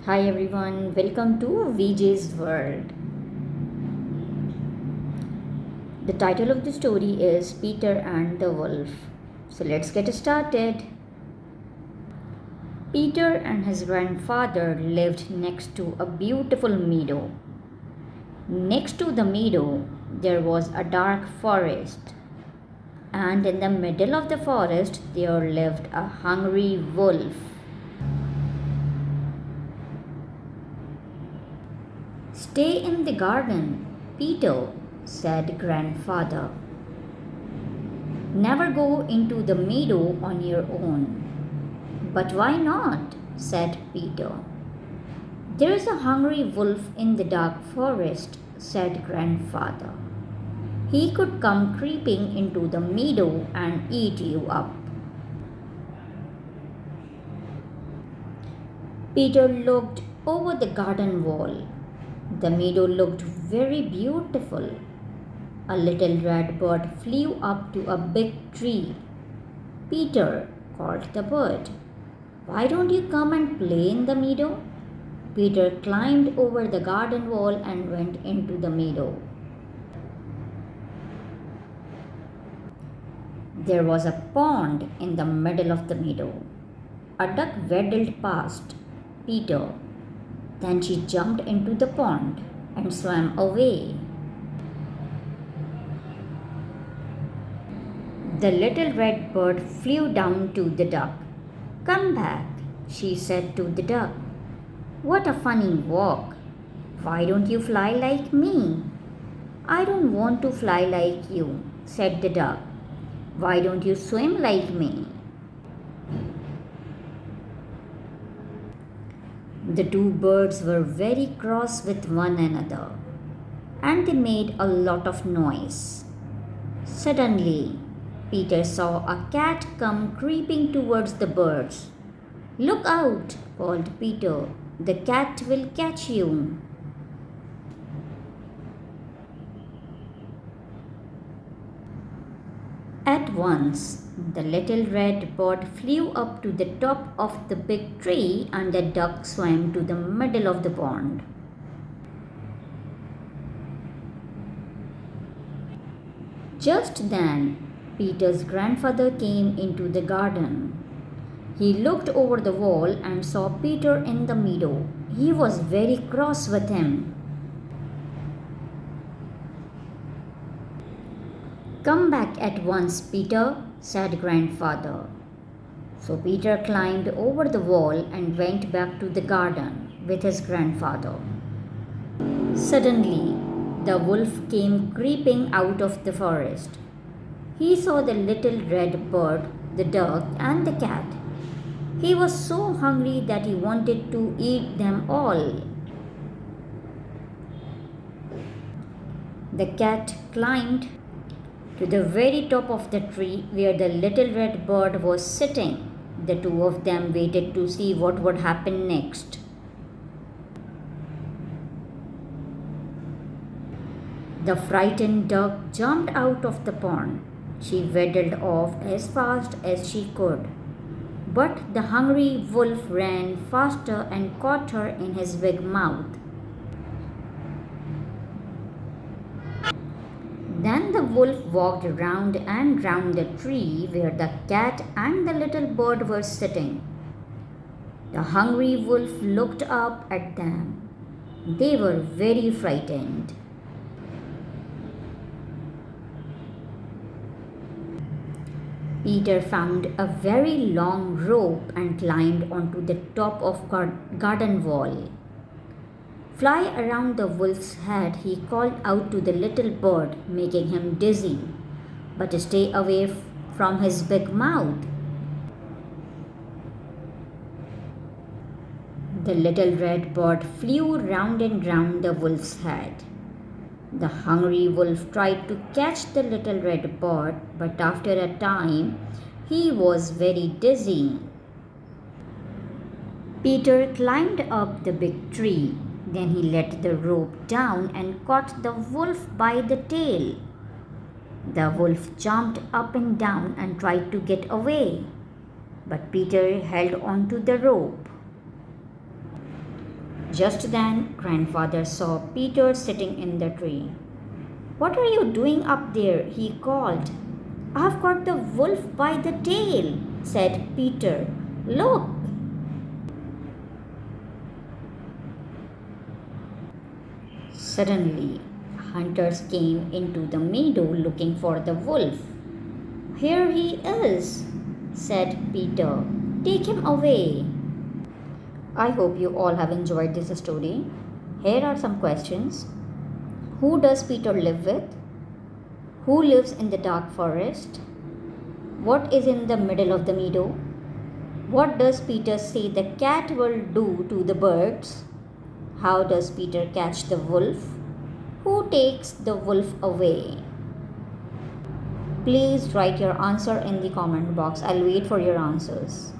Hi everyone, welcome to VJ's World. The title of the story is Peter and the Wolf. So let's get started. Peter and his grandfather lived next to a beautiful meadow. Next to the meadow, there was a dark forest, and in the middle of the forest, there lived a hungry wolf. Stay in the garden, Peter, said grandfather. Never go into the meadow on your own. But why not? Said Peter. There is a hungry wolf in the dark forest, said grandfather. He could come creeping into the meadow and eat you up. Peter looked over the garden wall. The meadow looked very beautiful. A little red bird flew up to a big tree. Peter, called the bird, why don't you come and play in the meadow? Peter climbed over the garden wall and went into the meadow. There was a pond in the middle of the meadow. A duck waddled past Peter. Then she jumped into the pond and swam away. The little red bird flew down to the duck. Come back, she said to the duck. What a funny walk. Why don't you fly like me? I don't want to fly like you, said the duck. Why don't you swim like me? The two birds were very cross with one another, and they made a lot of noise. Suddenly, Peter saw a cat come creeping towards the birds. Look out, called Peter. The cat will catch you. At once, the little red bird flew up to the top of the big tree and the duck swam to the middle of the pond. Just then, Peter's grandfather came into the garden. He looked over the wall and saw Peter in the meadow. He was very cross with him. Come back at once, Peter, said grandfather. So Peter climbed over the wall and went back to the garden with his grandfather. Suddenly, the wolf came creeping out of the forest. He saw the little red bird, the duck, and the cat. He was so hungry that he wanted to eat them all. The cat climbed to the very top of the tree where the little red bird was sitting. The two of them waited to see what would happen next. The frightened duck jumped out of the pond. She waddled off as fast as she could. But the hungry wolf ran faster and caught her in his big mouth. Then the wolf walked round and round the tree where the cat and the little bird were sitting. The hungry wolf looked up at them. They were very frightened. Peter found a very long rope and climbed onto the top of garden wall. Fly around the wolf's head, he called out to the little bird, making him dizzy. But stay away from his big mouth. The little red bird flew round and round the wolf's head. The hungry wolf tried to catch the little red bird, but after a time, he was very dizzy. Peter climbed up the big tree. Then he let the rope down and caught the wolf by the tail. The wolf jumped up and down and tried to get away, but Peter held on to the rope. Just then, grandfather saw Peter sitting in the tree. What are you doing up there? He called. I've got the wolf by the tail, said Peter. Look! Suddenly, hunters came into the meadow looking for the wolf. Here he is, said Peter. Take him away. I hope you all have enjoyed this story. Here are some questions. Who does Peter live with? Who lives in the dark forest? What is in the middle of the meadow? What does Peter say the cat will do to the birds? How does Peter catch the wolf? Who takes the wolf away? Please write your answer in the comment box. I'll wait for your answers.